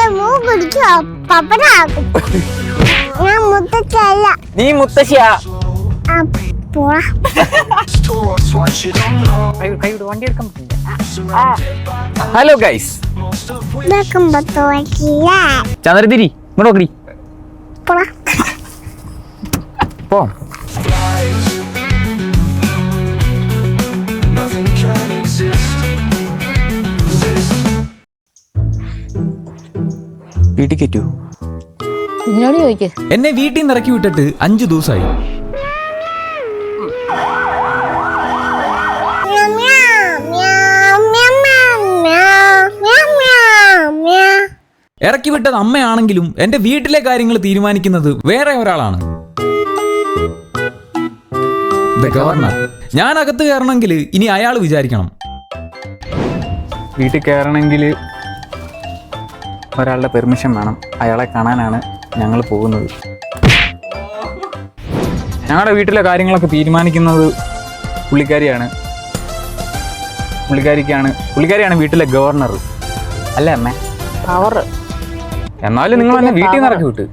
എന്റെ മൂക്കിടിച്ച് പപ്പടാക്കും. ഞാൻ മുത്തച്ഛല്ല. നീ മുത്തശ്ശിയാ. ഹലോ ഗൈസ്, ചന്ദ്രതിരി ഇങ്ങോട്ട് നോക്കടി. പോ. വീട്ടിൽ കയറ്റൂ. എന്നോട് ചോദിക്ക. എന്നെ വീട്ടിൽ നിന്ന് ഇറക്കി വിട്ടിട്ട് 5 ദിവസമായി. ഇറക്കി വിട്ടത് അമ്മയാണെങ്കിലും എന്റെ വീട്ടിലെ കാര്യങ്ങൾ തീരുമാനിക്കുന്നത് വേറെ ഒരാളാണ്. ഗവർണർ. ഞാൻ അകത്ത് കയറണമെങ്കിൽ ഇനി അയാൾ വിചാരിക്കണം. വീട്ടിൽ കയറണമെങ്കിൽ ഒരാളുടെ പെർമിഷൻ വേണം. അയാളെ കാണാനാണ് ഞങ്ങൾ പോകുന്നത്. ഞങ്ങളുടെ വീട്ടിലെ കാര്യങ്ങളൊക്കെ തീരുമാനിക്കുന്നത് പുള്ളിക്കാരിയാണ്. പുള്ളിക്കാരിയാണ് വീട്ടിലെ ഗവർണർ. അല്ലേ അമ്മേ? പവർ. എന്നാലും നിങ്ങൾ എന്നെ വീട്ടിൽ നിന്ന് ഇറക്കി വിട്ട്.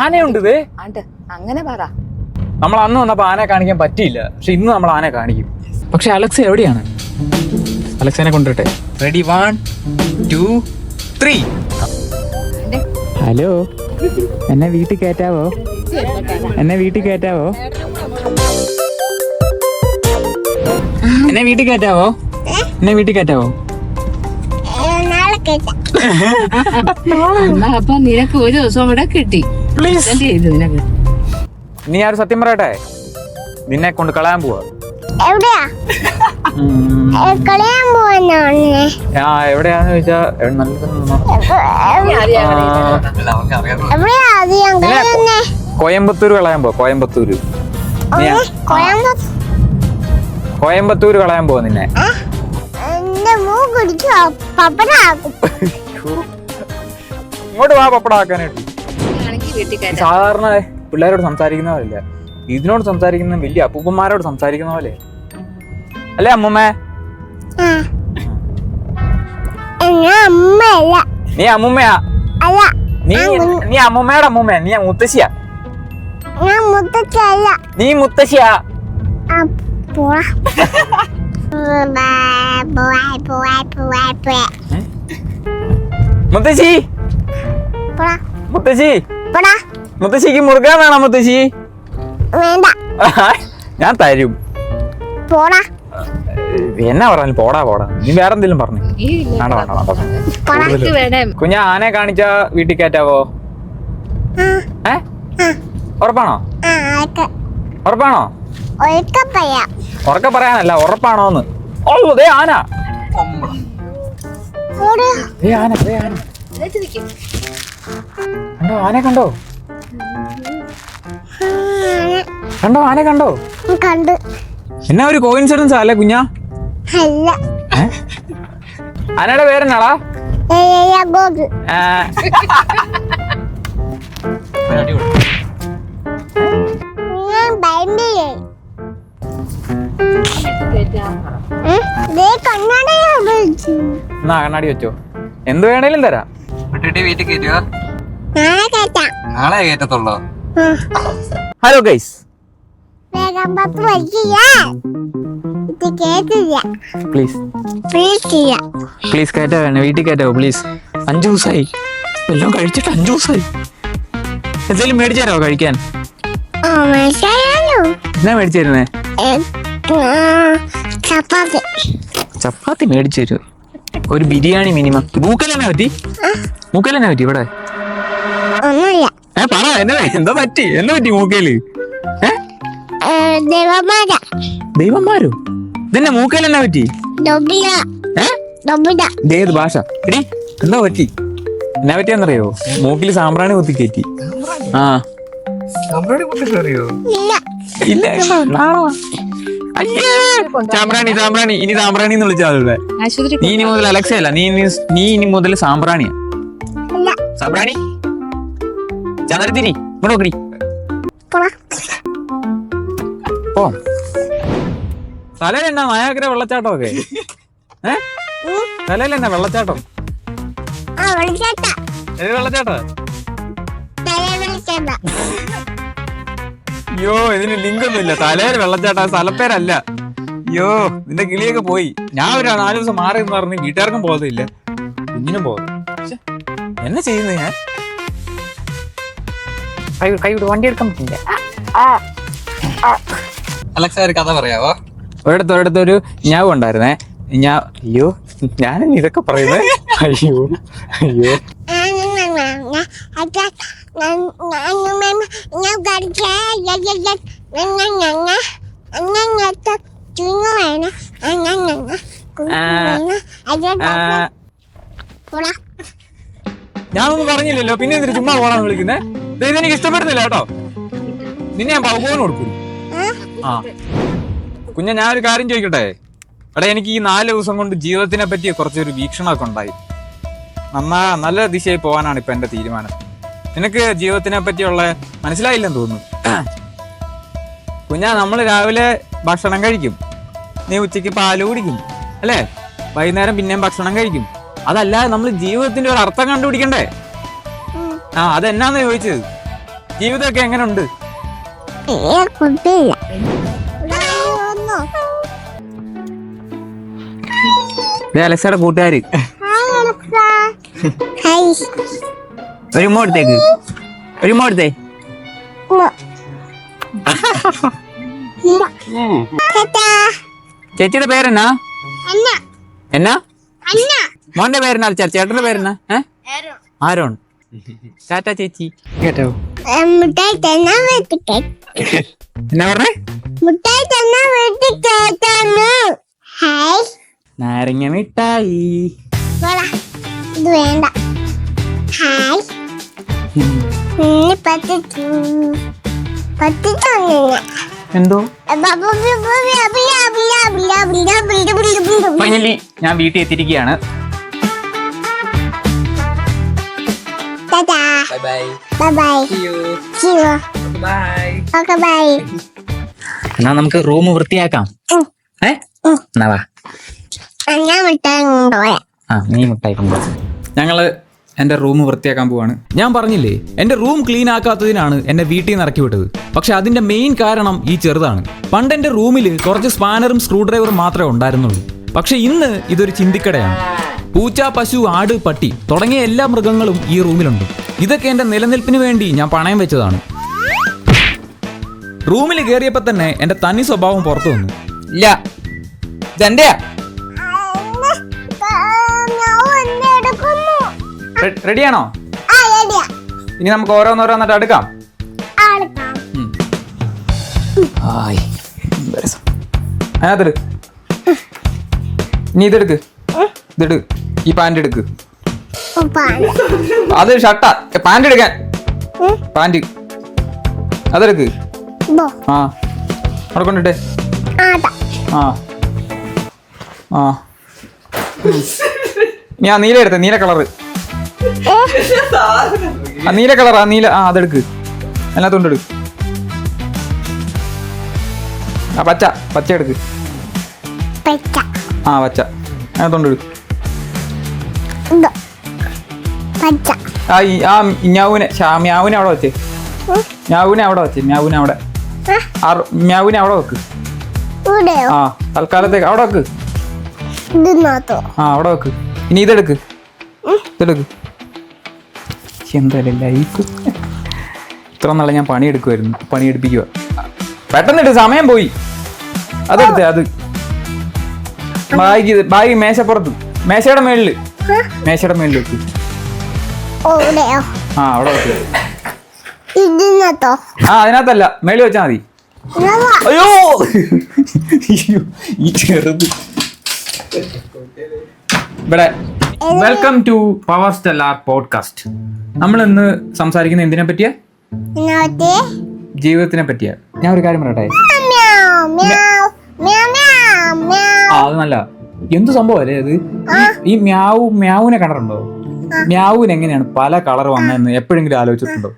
ആനയുണ്ട്. അങ്ങനെ പറ. നമ്മൾ അന്ന് വന്നപ്പോൾ ആനയെ കാണിക്കാൻ പറ്റിയില്ല, പക്ഷെ ഇന്ന് നമ്മൾ ആനയെ കാണിക്കും. പക്ഷെ അലക്സ എവിടെയാണ്? അലക്സനെ കൊണ്ടുവരട്ടെ. റെഡി, 1 2 3. ഹലോ, എന്നെ വീട്ടിൽ കയറ്റാവോ? എന്നെ വീട്ടിൽ കയറ്റാവോ? അപ്പൊ നിനക്ക് ഒരു ദിവസം കൂടെ കിട്ടി. നീ ആരും സത്യം പറയട്ടെ, നിന്നെ കൊണ്ട് കളയാൻ പോവാ. എവിടെയാന്ന് ചോദിച്ചാ കോയമ്പത്തൂർ കളയാൻ പോവാ. കോയമ്പത്തൂർ കളയാൻ പോവാ നിന്നെ. ഇങ്ങോട്ട് വാ പപ്പടാക്കാനായിട്ട്. സാധാരണ പിള്ളേരോട് സംസാരിക്കുന്ന പോലെയല്ല, ഇതിനോട് സംസാരിക്കുന്ന വലിയ അപ്പൂപ്പന്മാരോട് സംസാരിക്കുന്ന പോലെ അല്ലേ അമ്മൂമ്മേ? നീ അമ്മൂമ്മയാ? നീ അമ്മൂമ്മയുടെ അമ്മൂമ്മ. നീ മുത്തശ്ശിയാ? നീ മുത്തശ്ശിയാ? മുത്തശ്ശി മുത്തശ്ശിക്ക് മുറുക്കാൻ വേണം മുത്തശ്ശി? ഞാൻ തരും. എന്നാ പറഞ്ഞു? പോടാ. നീ വേറെ എന്തെങ്കിലും പറഞ്ഞു. കുഞ്ഞ ആനെ കാണിച്ച വീട്ടിൽ കയറ്റാവോ? ഉറപ്പാണോ? ഉറക്ക പറയാനല്ല, ഉറപ്പാണോന്ന്. ദേ ആന. കണ്ടോ? ആനെ കണ്ടോ? ആനെ കണ്ടോ? എന്നാ ഒരു കോയിൻസിഡൻസ് അല്ലേ കുഞ്ഞ? ആനയുടെ പേരെന്നാടാ? കണ്ണാടി വെച്ചോ, എന്ത് വേണേലും തരാം. വീട്ടിൽ കയറ്റുക. നാളെ കയറ്റത്തുള്ളോ? ഹലോ ഗൈസ്, പ്ലീസ് കയറ്റാ വേണേ, വീട്ടിൽ കയറ്റാവോ പ്ലീസ്? 5 ദിവസമായി എല്ലാം കഴിച്ചിട്ട്. 5 ദിവസമായി. എന്തെങ്കിലും മേടിച്ചു തരാമോ കഴിക്കാൻ? എന്നാ മേടിച്ചു തരുന്നേ? ചപ്പാത്തി മേടിച്ചു തരുമോ? ഒരു ബിരിയാണി മിനിമം. മൂക്കലെന്നാ പറ്റി ഇവിടെ? പറ, എന്താ പറ്റി? എന്നാ പറ്റി മൂക്കല്? ദൈവന്മാരോ? ഇതെന്നെ മൂക്കലെന്നാ പറ്റി? ഏത് ഭാഷ എടി? എന്താ പറ്റി? എന്നാ പറ്റിയാന്നറിയോ? മൂക്കില് സാമ്പ്രാണി കുത്തി കയറ്റി. സാമ്പ്രാണി. ഇനി സാമ്പ്രാണി എന്ന് വിളിച്ചാൽ നീ ഇനി മുതൽ അലക്സയല്ല, നീ ഇനി മുതൽ സാമ്പ്രാണിയാ. സാമ്പ്രാണി, ചന്ദ്രതിരി ഇങ്ങോട്ട് നോക്കടി. പോ. തലയിലെന്നാ നയാഗ്ര വെള്ളച്ചാട്ടം ഒക്കെ? തലയിലെന്നാ വെള്ളച്ചാട്ടം? വിളിച്ചേട്ട ഏത് വെള്ളച്ചാട്ടാ? തലേ വിളിച്ചേട്ട അയ്യോ ഇതിന് ലിങ്ക് ഒന്നുമില്ല. തലയിൽ വെള്ളച്ചാട്ട സ്ഥലപ്പേരല്ല. അയ്യോ നിന്റെ കിളിയൊക്കെ പോയി. ഞാൻ ഒരു 4 ദിവസം മാറി എന്ന് പറഞ്ഞ് വീട്ടുകാർക്കും പോകുന്നില്ല, കുഞ്ഞിനും പോകും. എന്നെ ചെയ്യുന്നത് ഞാൻ കൈ വിട്, വണ്ടി എടുക്കാൻ പറ്റില്ല. അലക്സ ഒരു കഥ പറയാവോ? ഒരിടത്തൊരു ഞാവ് ഉണ്ടായിരുന്നേ. അയ്യോ ഞാനെന്നെ ഇതൊക്കെ പറയുന്നേ. അയ്യോ അയ്യോ ഞാനൊന്നും പറഞ്ഞില്ലല്ലോ, പിന്നെ എന്തിനു ചുമ്മാ പോടാന്ന് വിളിക്കുന്നേ? ഇതെനിക്ക് ഇഷ്ടപ്പെടുന്നില്ല കേട്ടോ. നിന്നെ ഞാൻ പൗപോന് കൊടുക്കൂ. ആ കുഞ്ഞ, ഞാനൊരു കാര്യം ചോദിക്കട്ടെ? എടാ, എനിക്ക് ഈ 4 ദിവസം കൊണ്ട് ജീവിതത്തിനെ പറ്റി കുറച്ചൊരു വീക്ഷണമൊക്കെ ഉണ്ടായി. നല്ല ദിശയിൽ പോകാനാണ് ഇപ്പൊ എന്റെ തീരുമാനം. നിനക്ക് ജീവിതത്തിനെ പറ്റിയുള്ള മനസ്സിലായില്ലെന്ന് തോന്നുന്നു. കുഞ്ഞാ, നമ്മൾ രാവിലെ ഭക്ഷണം കഴിക്കും, നീ ഉച്ചയ്ക്ക് പാല് കുടിക്കും അല്ലേ? വൈകുന്നേരം പിന്നെയും ഭക്ഷണം കഴിക്കും. അതല്ലാതെ നമ്മൾ ജീവിതത്തിന്റെ ഒരു അർത്ഥം കണ്ടുപിടിക്കണ്ടേ? അതെന്നാന്ന് ചോദിച്ചത്. ജീവിതമൊക്കെ എങ്ങനെ ഉണ്ട്? അലക്സയുടെ കൂട്ടുകാര്. ഒരു മോടത്തേക്ക് ഒരു മോടത്തേ. ചേച്ചിയുടെ പേരെന്നാ? എന്നാ മോന്റെ പേരെന്നാ? ചേട്ടന്റെ പേരെന്നാ? ആരോൺ. ടാറ്റാ ചേച്ചി. കേട്ടോ എന്നാ പറഞ്ഞേ? നാരങ്ങ മിഠായി. ഇത് വേണ്ട. ഹായ് എന്തോ ഫൈനലി ഞാൻ വീട്ടിൽ എത്തിയിരിക്കുകയാണ്. എന്നാ നമുക്ക് റൂം വൃത്തിയാക്കാം. എന്നാ വാ. നീ മിഠായി കൊണ്ടുപോ. ഞങ്ങള് എന്റെ റൂം വൃത്തിയാക്കാൻ പോവാണ്. ഞാൻ പറഞ്ഞില്ലേ, എന്റെ റൂം ക്ലീൻ ആക്കാത്തതിനാണ് എന്നെ വീട്ടിൽ നിന്ന് ഇറക്കി വിട്ടത്. പക്ഷെ അതിന്റെ മെയിൻ കാരണം ഈ ചെറുതാണ്. പണ്ട് എന്റെ റൂമിൽ കുറച്ച് സ്പാനറും സ്ക്രൂ ഡ്രൈവറും മാത്രമേ ഉണ്ടായിരുന്നുള്ളൂ. പക്ഷെ ഇന്ന് ഇതൊരു ചിന്തിക്കടയാണ്. പൂച്ച, പശു, ആട്, പട്ടി തുടങ്ങിയ എല്ലാ മൃഗങ്ങളും ഈ റൂമിലുണ്ട്. ഇതൊക്കെ എന്റെ നിലനിൽപ്പിന് വേണ്ടി ഞാൻ പണയം വെച്ചതാണ്. റൂമിൽ കയറിയപ്പോ തന്നെ എന്റെ തനി സ്വഭാവം പുറത്തു വന്നു. ഇല്ല, ഇതെന്റെയാ. റെഡിയാണോ? ഇനി നമുക്ക് ഓരോന്നോരോന്നിട്ട് എടുക്കാം. അതിനകത്തെടു. ഇനി ഇതെടുക്ക്. ഈ പാന്റ് എടുക്ക്. അത് ഷർട്ടാ. പാന്റ് എടുക്കാൻ. പാന്റ് അതെടുക്ക്. അവിടെ കൊണ്ടിട്ടെ. ഞാൻ നീല എടുത്ത. നീല കളറ്. നീല കളറാ. നീല. അതെടുക്ക്. അതിനകത്തോണ്ടെടുക്ക്. പച്ച എടുക്ക്. പച്ച. അതിനകത്തോണ്ടെടുക്ക്. മ്യാവുനെ അവിടെ വെച്ചേ. മ്യാവുനെ അവിടെ വെക്ക്. തൽക്കാലത്തേക്ക് അവിടെ വെക്ക്. അവിടെ വെക്ക്. ഇനി ഇതെടുക്ക്. എന്തായാലും ലൈഫ്. ഇത്ര നാളെ ഞാൻ പണിയെടുപ്പിക്കുക. പെട്ടെന്നിട്ട് സമയം പോയി. അതെടുത്തേ. അത് ബാഗ് മേശപ്പുറത്ത്. മേശയുടെ മേളില് വെക്ക്. അവിടെ വെക്ക്. അതിനകത്തല്ല, മേളിൽ വെച്ചാ മതി. അയ്യോ ഈ ചെറുത്. ഇവിടെ welcome to power stellar podcast. നമ്മൾ ഇന്ന് സംസാരിക്കുന്ന എന്തിനെ പറ്റിയാ? ജീവിതത്തിനെ പറ്റിയാ. ഞാൻ ഒരു കാര്യം പറയട്ടെ. അത് നല്ല എന്ത് സംഭവം അല്ലേ അത്? ഈ മ്യാവുനെ കണ്ടിട്ടുണ്ടോ? മ്യാവുന് എങ്ങനെയാണ് പല കളർ വന്നതെന്ന് എപ്പോഴെങ്കിലും ആലോചിച്ചിട്ടുണ്ടോ?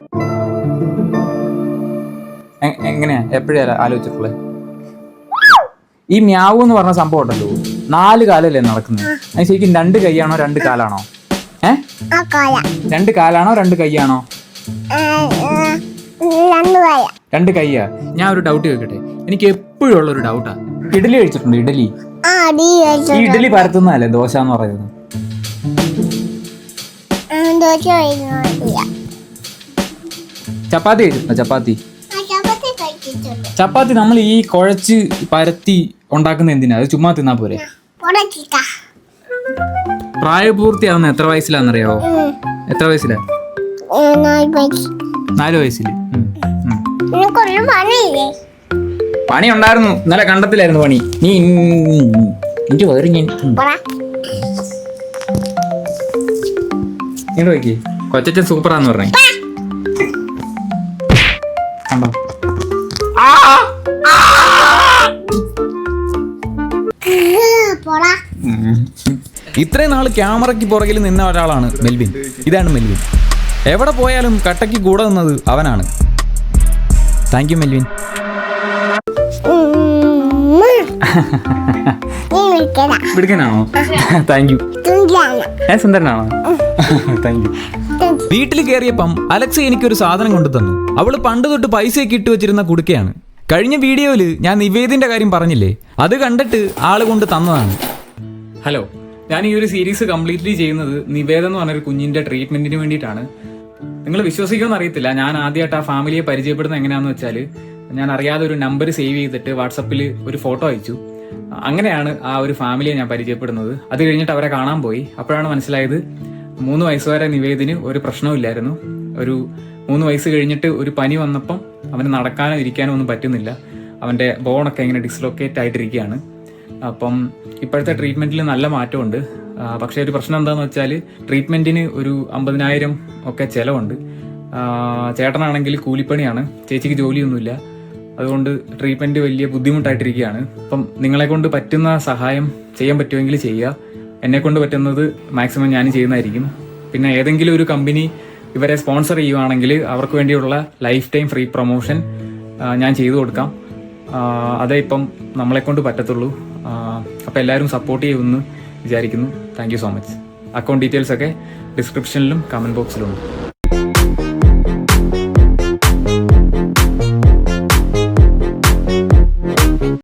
എങ്ങനെയാ എപ്പോഴാ ആലോചിച്ചിട്ടുള്ളത്? ഈ മ്യാവു എന്ന് പറഞ്ഞ സംഭവം ഉണ്ടല്ലോ, 4 കാലല്ലേ നടക്കുന്നത്. അത് ശരിക്കും 2 കൈയാണോ 2 കാലാണോ? ആ കോല 2 കാലാണോ 2 കൈയാണോ? 2 കോല. 2 കൈയാ. ഞാൻ ഒരു ഡൗട്ട് ചോദിക്കട്ടെ? എനിക്ക് എപ്പോഴും ഉള്ള ഒരു ഡൗട്ടാ. ഇഡലി കഴിച്ചിട്ടുണ്ട്? ഇഡലി ഈ ഇഡലി പരത്തുന്നതല്ലേ ദോശ എന്ന് പറയുന്നത്? ദോശ കഴിക്കുന്നില്ല. ചപ്പാത്തി കഴിച്ചിട്ടുണ്ടോ? ചപ്പാത്തി ചപ്പാത്തി കഴിച്ചിട്ടുണ്ട്. ചപ്പാത്തി നമ്മൾ ഈ കുഴച്ച് പരത്തി ഉണ്ടാക്കുന്ന എന്തിനാ? അത് ചുമ്മാ തിന്നാ പോരെ? പൊടച്ചിക്ക. പ്രായപൂർത്തിയാവുന്ന എത്ര വയസ്സിലാണെന്നറിയാവോ? എത്ര വയസ്സിലാ? 4 വയസ്സിൽ. നിനക്കൊരു പണിയില്ലേ? പണി ഉണ്ടായിരുന്നു, ഇന്നലെ കണ്ടത്തിലായിരുന്നു പണി. നീ എനിക്ക് വേറെ ഞാൻ ഇങ്ങോട്ട് നോക്കി. കൊച്ചച്ഛൻ സൂപ്പറാന്ന് പറഞ്ഞേ കണ്ടോ? ഇത്രയും നാൾ ക്യാമറയ്ക്ക് പുറകിൽ നിന്ന ഒരാളാണ് മെൽവിൻ. ഇതാണ് മെൽവിൻ. എവിടെ പോയാലും കട്ടയ്ക്ക് കൂടെ നിന്നത് അവനാണ്. Thank you Melvin. വിടുക്കനാണോ? Thank you. സുന്ദരനാണോ? Thank you. വീട്ടിൽ കയറിയപ്പം അലക്സ എനിക്കൊരു സാധനം കൊണ്ടു തന്നു. അവള് പണ്ട് തൊട്ട് പൈസയൊക്കെ ഇട്ട് വെച്ചിരുന്ന കുടുക്കയാണ്. കഴിഞ്ഞ വീഡിയോയിൽ ഞാൻ നിവേദിന്റെ കാര്യം പറഞ്ഞില്ലേ, അത് കണ്ടിട്ട് ആള് കൊണ്ട് തന്നതാണ്. ഹലോ, ഞാൻ ഈ ഒരു സീരീസ് കംപ്ലീറ്റ്ലി ചെയ്യുന്നത് നിവേദ എന്ന് പറഞ്ഞൊരു കുഞ്ഞിന്റെ ട്രീറ്റ്മെന്റിന് വേണ്ടിയിട്ടാണ്. നിങ്ങൾ വിശ്വസിക്കുമെന്ന് അറിയത്തില്ല, ഞാൻ ആദ്യമായിട്ട് ആ ഫാമിലിയെ പരിചയപ്പെടുന്നത് എങ്ങനെയാന്ന് വെച്ചാൽ, ഞാൻ അറിയാതെ ഒരു നമ്പർ സേവ് ചെയ്തിട്ട് വാട്സപ്പിൽ ഒരു ഫോട്ടോ അയച്ചു. അങ്ങനെയാണ് ആ ഒരു ഫാമിലിയെ ഞാൻ പരിചയപ്പെടുന്നത്. അത് കഴിഞ്ഞിട്ട് അവരെ കാണാൻ പോയി. അപ്പോഴാണ് മനസ്സിലായത് 3 വയസ്സ് വരെ നിവേദിന് ഒരു പ്രശ്നമില്ലായിരുന്നു. ഒരു 3 വയസ്സ് കഴിഞ്ഞിട്ട് ഒരു പനി വന്നപ്പം അവന് നടക്കാനോ ഇരിക്കാനോ ഒന്നും പറ്റുന്നില്ല. അവൻ്റെ ബോണൊക്കെ ഇങ്ങനെ ഡിസ്ലൊക്കേറ്റ് ആയിട്ടിരിക്കുകയാണ്. അപ്പം ഇപ്പോഴത്തെ ട്രീറ്റ്മെൻറ്റിൽ നല്ല മാറ്റമുണ്ട്. പക്ഷേ ഒരു പ്രശ്നം എന്താണെന്ന് വെച്ചാൽ, ട്രീറ്റ്മെൻറ്റിന് ഒരു 50,000 ഒക്കെ ചിലവുണ്ട്. ചേട്ടനാണെങ്കിൽ കൂലിപ്പണിയാണ്, ചേച്ചിക്ക് ജോലിയൊന്നുമില്ല. അതുകൊണ്ട് ട്രീറ്റ്മെൻറ്റ് വലിയ ബുദ്ധിമുട്ടായിട്ടിരിക്കുകയാണ്. അപ്പം നിങ്ങളെ കൊണ്ട് പറ്റുന്ന സഹായം ചെയ്യാൻ പറ്റുമെങ്കിൽ ചെയ്യുക. എന്നെക്കൊണ്ട് പറ്റുന്നത് മാക്സിമം ഞാൻ ചെയ്യുന്നതായിരിക്കും. പിന്നെ ഏതെങ്കിലും ഒരു കമ്പനി ഇവരെ സ്പോൺസർ ചെയ്യുവാണെങ്കിൽ അവർക്ക് വേണ്ടിയുള്ള ലൈഫ് ടൈം ഫ്രീ പ്രൊമോഷൻ ഞാൻ ചെയ്തു കൊടുക്കാം. അതേ ഇപ്പം നമ്മളെക്കൊണ്ട് പറ്റത്തുള്ളൂ. അപ്പോൾ എല്ലാവരും സപ്പോർട്ട് ചെയ്യുമെന്ന് വിചാരിക്കുന്നു. Thank you so much. Account details ഒക്കെ ഡിസ്ക്രിപ്ഷനിലും കമൻറ്റ് ബോക്സിലും ഉണ്ട്.